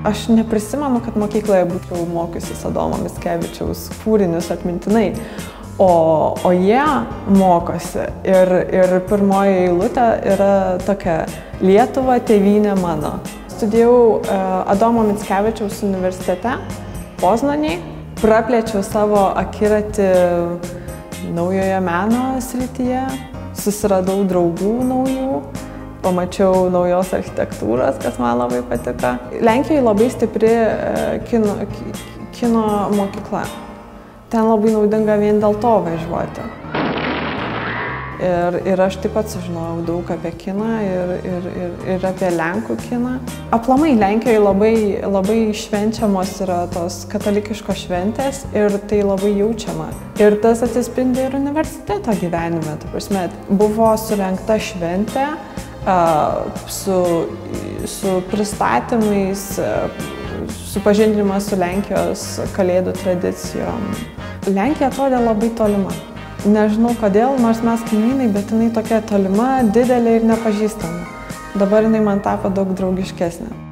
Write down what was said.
Aš neprisimenu, kad mokykloje būčiau mokiusis Adomo Mickevičiaus kūrinius atmintinai, o jie mokosi. Ir pirmoji eilutė yra tokia: Lietuva, tėvynė mano. Studijavau Adomo Mickevičiaus universitete Poznanėj, praplėčiau savo akiratį naujojo meno srityje, susiradau draugų naujų, pamačiau naujos architektūros, kas man labai patiko. Lenkijoje labai stipri kino mokykla. Ten labai naudinga vien dėl to važiuoti. Ir aš taip pat sužinojau daug apie kiną ir apie lenkų kiną. Aplamai Lenkijoje labai švenčiamos yra tos katalikiškos šventės ir tai labai jaučiama. Ir tas atsispindi ir universiteto gyvenime. Ta prasme, buvo surengta šventė su pristatymais, supažindinimas su Lenkijos kalėdų tradicijom. Lenkija atrodė labai tolima. Nežinau kodėl, nors mes kaimynai, bet jinai tokia tolima, didelė ir nepažįstama. Dabar jinai man tapo daug draugiškesnė.